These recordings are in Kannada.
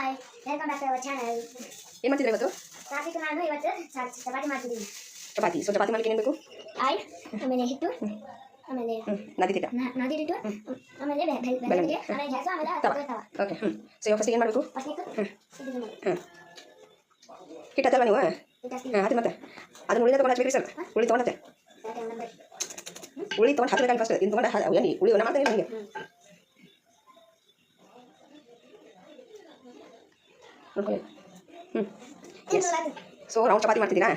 Hi, welcome back to our channel. ಏನು ಮಾಡ್ತಿದ್ರೆ ಇವತ್ತು? ಟ್ರಾಫಿಕ್ ನಾನು ಇವತ್ತು ಚಪಾತಿ ಮಾಡ್ತಿದ್ದೀನಿ. ಚಪಾತಿ. ಸೊ ಚಪಾತಿ ಮಾಡ್ಲಿಕ್ಕೆ ಏನು ಬೇಕು? ಆಯಿಲ್, ಆಮೇಲೆ ಹಿಟ್ಟು, ಆಮೇಲೆ ನದಿತಿಟ್ಟ. ನದಿಟ್ಟು, ಆಮೇಲೆ ಬೆಲ್ಲಗೆ, ಆಮೇಲೆ ಗ್ಯಾಸ್, ಆಮೇಲೆ ತವ. ಓಕೆ. ಸೊ ಇವಾಗ ಫಸ್ಟ್ ಏನು ಮಾಡಬೇಕು? ಹಿಟ್ಟು ಹತ್ತಲ್ವಾ ನೀವು? ಅದು ಮತ್ತೆ ಅದನ್ನ ಉಳಿದ ತೊಗೊಂಡು ಹಚ್ಚಬೇಕು ಸರ್. ಉಳಿ ತೊಗೊಂಡತ್ತೆ. ಉಳಿ ತೊಗೊಂಡು ಹತ್ತಬೇಕಲ್ಲ ಫಸ್ಟ್. ಇನ್ನು ತೊಗೊಂಡು ಎಣ್ಣೆ ಉಳಿ ಮಾಡ್ತೇನೆ ನನಗೆ. ನೋಡ್ಕೊಳ್ಳಿ. ಎಸ್. ಸೊ ರೌಂಡ್ ಚಪಾತಿ ಮಾಡ್ತಿದ್ದೀರಾ?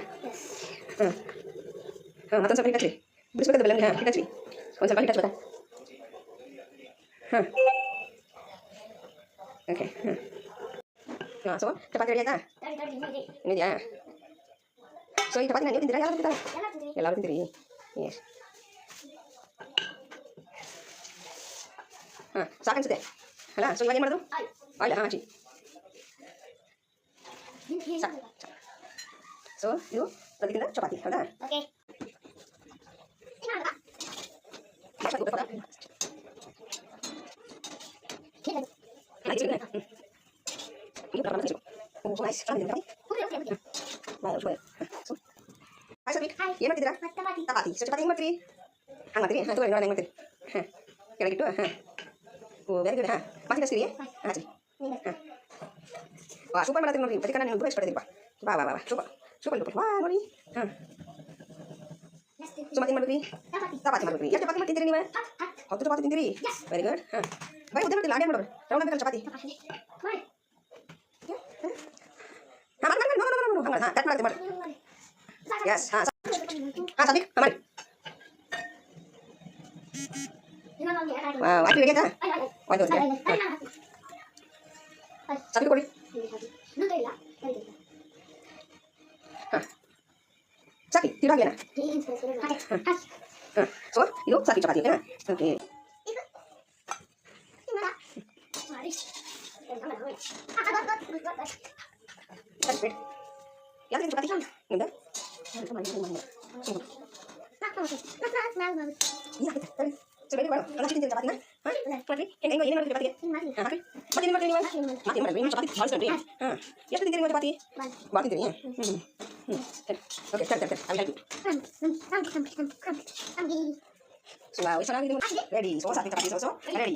ಮತ್ತೊಂದು ಸ್ವಲ್ಪ ಹಿಟ್ಟು ಹಚ್ಚಿ ಬಿಡಿಸ್ಬೇಕಾದ್ರೆ ಬೆಲ್ಲ ಹಿಟ್ಟು ಹಚ್ಚಿ ಒಂದು ಸ್ವಲ್ಪ ಹಿಟ್ಟು ಹಚ್ಬೇಕಾ? ಓಕೆ. ಸೊ ಚಪಾತಿ ರೆಡಿ ಆಯ್ತಾ? ಇನ್ನಿದೆಯಾ? ಸೊ ಈ ಚಪಾತಿ ನೀವು ತಿಂತೀರಾ? ಯಾರು ತಿಂತಾರೆ? ಎಲ್ಲರೂ ತಿಂತೀರಿ? ಎಸ್. ಸಾಕು ಅನ್ಸುತ್ತೆ ಅಲ್ಲ? ಸೊ ಇವಾಗ ಏನು ಮಾಡೋದು? ಆಯಿಲ್ ಹಚ್ಚಿ. ಸೊ ಇದು ಪ್ರತಿದಿನ ಚಪಾತಿ ಹೌದಾ? ಏನು ಮಾಡ್ತಿದ್ದೀರಾ? ಚಪಾತಿ. ಸೊ ಚಪಾತಿ ಹೆಂಗೆ ಮಾಡ್ತೀರಿ? ಹಂಗೆ ಮಾಡ್ತೀರಿ? ಹಾಂ ತಗೊಳ್ಳಿ ನೋಡಿ ಹೆಂಗೆ ಮಾಡ್ತೀರಿ. ಹಾಂ ಕೆಳಗಿಟ್ಟು ಹಾಂ. ಓ ವೆರಿ ಗುಡ್. ಹಾಂ ಮಾಸಿ ಕಳಿಸ್ತೀರಿ? ಹಾಂ ಸರಿ. ಹಾಂ ವಾ ಸೂಪರ್ ಮಾಡ್ತೀರಿ ನೋಡಿರಿ. ಪ್ರತಿಕನ ನೀವು ತುಂಬ ಇಷ್ಟಪಡ್ತೀರಿ. ಬಾ ಬಾ ಬಾ ಬಾ ಸೂಪರ್ ಸೂಪರ್ ಸೂಪರ್. ವಾ ನೋಡಿ. ಹಾಂ ಸೊ ಮತ್ತೆ ಏನು ಮಾಡ್ತೀರಿ? ಚಪಾತಿ ಮಾಡ್ತೀರಿ. ಎಷ್ಟು ಚಪಾತಿ ಮಾಡ್ತಿದ್ದೀರಿ ನೀವು? 10 ಚಪಾತಿ ತಿಂತೀರಿ? Very good. ಹಾಂ ಬೈ ಉದ್ದ ಮಾಡ್ತಿಲ್ಲ. ಹಾಗೆ ಮಾಡೋರು ರೌಂಡ್ ಆಗಬೇಕಲ್ಲ ಚಪಾತಿ. ಹಾಂ ಮಾಡಿ ಮಾಡಿ ನೋಡಿ ನೋಡಿ ಹಂಗೆ. ಹಾಂ ಕಟ್ ಮಾಡ್ತೀವಿ ಮಾಡಿ. ಎಸ್. ಹಾಂ ಹಾಂ ಸರಿ ಹಾಂ ಮಾಡಿ. ಆಯ್ತು ಹೇಗೆ ಆಯ್ತಾ? ಆಯ್ತು ಓಕೆ. ಸರಿ ಕೊಡಿ. ಹಾಂ ಸಾಕಿ ತಿರುವಾಗೇನಾ? ಹಾಂ ಸೊ ಇದು ಸಾಕಿ ಚಪಾತಿ ಓಕೆನಾ? ಓಕೆ. ಯಾಕೆ ಚಪಾತಿ ನಿಮ್ದು? ಸೊ ರೆಡಿ ಮಾಡು. ಎಲ್ಲ ತಿಂತೀರಿ ಚಪಾತಿನ? ಹಾಂ ಮಾಡಿರಿ. ಹೆಂಗೆ ಏನು ಮಾಡಿರಿ ಚಪಾತಿಗೆ? ಹಾಂ ಹಾಕಿ. ಮತ್ತೆ ಏನು ಮಾಡ್ತೀರಿ ನೀವು? ಮತ್ತೆ ಏನು ಮಾಡಿರಿ? ನೀವು ಚಪಾತಿ ಮಾಡಿಸ್ಕೊಂಡ್ರಿ? ಹಾಂ ಎಷ್ಟು ತಿಂತೀರಿ ನೀವು ಚಪಾತಿ? ಮಾಡ್ತಿದ್ದೀರಿ? ಸರಿ ಓಕೆ ಸರಿ ಸರಿ ಸರಿ ಅಲ್ಲಿ ಸೊ ಚೆನ್ನಾಗಿದೆ ರೆಡಿ. ಸೊ ಸಾಕಿ ಚಪಾತಿ ಸೊ ರೆಡಿ.